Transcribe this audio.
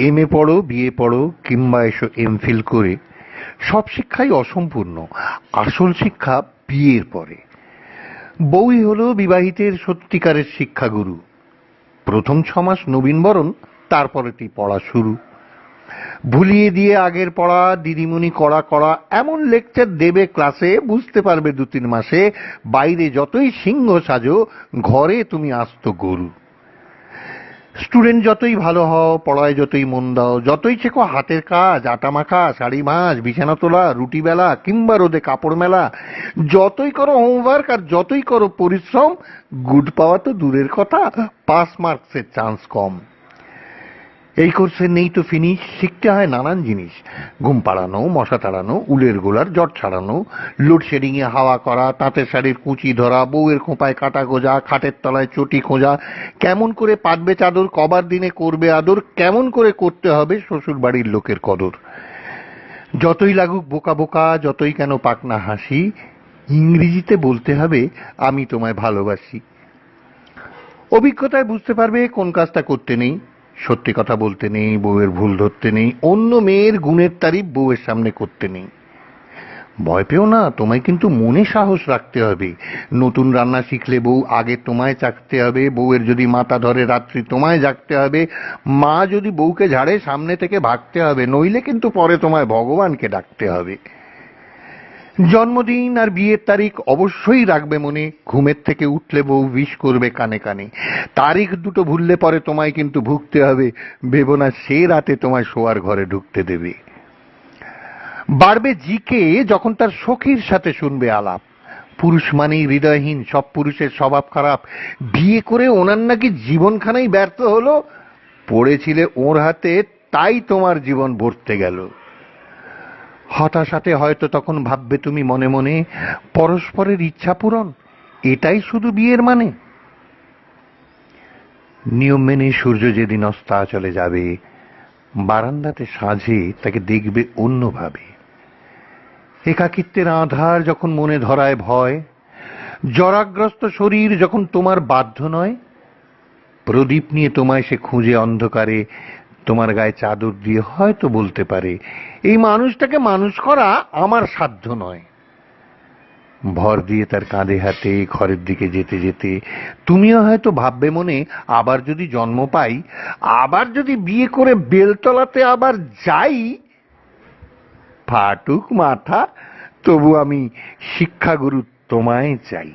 MA পড়ো, BA পড়ো, কিংবা এসো এমফিল করে, সব শিক্ষাই অসম্পূর্ণ। আসল শিক্ষা বিয়ের পরে। বউই হলো বিবাহিতের সত্যিকারের শিক্ষাগুরু। প্রথম 6 মাস নবীনবরণ, তারপরেটি পড়া শুরু। ভুলিয়ে দিয়ে আগের পড়া দিদিমণি কড়া কড়া এমন লেকচার দেবে ক্লাসে, বুঝতে পারবে 2-3 মাসে বাইরে যতই সিংহ সাজো, ঘরে তুমি আস্ত গরু। স্টুডেন্ট যতই ভালো হও, পড়ায় যতই মন দাও, যতই শেখো হাতের কাজ, আটা মাখা, শাড়ি ভাঁজ, বিছানা তোলা, রুটি বেলা, কিংবা রোদে কাপড় মেলা, যতই করো হোমওয়ার্ক আর যতই করো পরিশ্রম, গুড পাওয়া তো দূরের কথা, পাস মার্কসের চান্স কম। এই কোর্সে নেই তো ফিনিশ, শিখতে হয় নানান জিনিস। ঘুম পাড়ানো, মশা তাড়ানো, উলের গোলার জট ছাড়ানো, লোডশেডিংয়ে হাওয়া করা, তাঁতের শাড়ির কুচি ধরা, বউয়ের খোঁপায় কাটা গোজা, খাটের তলায় চটি খোঁজা, কেমন করে পাতবে চাদর, কবার দিনে করবে আদর, কেমন করে করতে হবে শ্বশুর বাড়ির লোকের কদর। যতই লাগুক বোকা বোকা, যতই কেন পাক না হাসি, ইংরেজিতে বলতে হবে আমি তোমায় ভালোবাসি। অভিজ্ঞতায় বুঝতে পারবে কোন কাজটা করতে নেই। সত্যি কথা বলতে নেই, বউয়ের ভুল ধরতে নেই, অন্য মেয়ের গুণের তারিফ বউয়ের সামনে করতে নেই। ভয় পেও না, তোমায় কিন্তু মনে সাহস রাখতে হবে। নতুন রান্না শিখলে বউ আগে তোমায় চাকতে হবে, বউয়ের যদি মাথা ধরে রাত্রি তোমায় জাগতে হবে, মা যদি বউকে ঝাড়ে সামনে থেকে ভাগতে হবে, নইলে কিন্তু পরে তোমায় ভগবানকে ডাকতে হবে। জন্মদিন আর বিয়ের তারিখ অবশ্যই রাখবে মনে, ঘুমের থেকে উঠলে বউ উইশ করবে কানে কানে। তারিখ দুটো ভুললে পরে তোমায় কিন্তু ভুগতে হবে, ভেবো না সে রাতে তোমায় শোয়ার ঘরে ঢুকতে দেবে। বাড়বে জিকে যখন তার সখীর সাথে শুনবে আলাপ, পুরুষ মানেই হৃদয়হীন, সব পুরুষের স্বভাব খারাপ, বিয়ে করে ওনার নাকি জীবনখানাই ব্যর্থ হলো, পড়েছিলে ওর হাতে তাই তোমার জীবন ভরতে গেল। হতাশাতে হয়তো তখন ভাববে তুমি মনে মনে, পরস্পরের ইচ্ছা পূরণ এটাই শুধু বিয়ের মানে। নিয়ম মেনে সূর্য যেদিন অস্তাচলে যাবে, বারান্দাতে সাঁঝে তাকে দেখবে অন্যভাবে। একাকিত্বের আঁধার যখন মনে ধরায় ভয়, জরাগ্রস্ত শরীর যখন তোমার বাধ্য নয়, প্রদীপ নিয়ে তোমায় সে খুঁজে অন্ধকারে, তোমার গায়ে চাদর দিয়ে হয়তো বলতে পারে, এই মানুষটাকে মানুষ করা আমার সাধ্য নয়। ভর দিয়ে তার কাঁধে হাতে ঘরের দিকে যেতে যেতে তুমিও হয়তো ভাববে মনে, আবার যদি জন্ম পাই, আবার যদি বিয়ে করে বেলতলাতে আবার যাই, ফাটুক মাথা, তবু আমি শিক্ষাগুরু তোমায় চাই।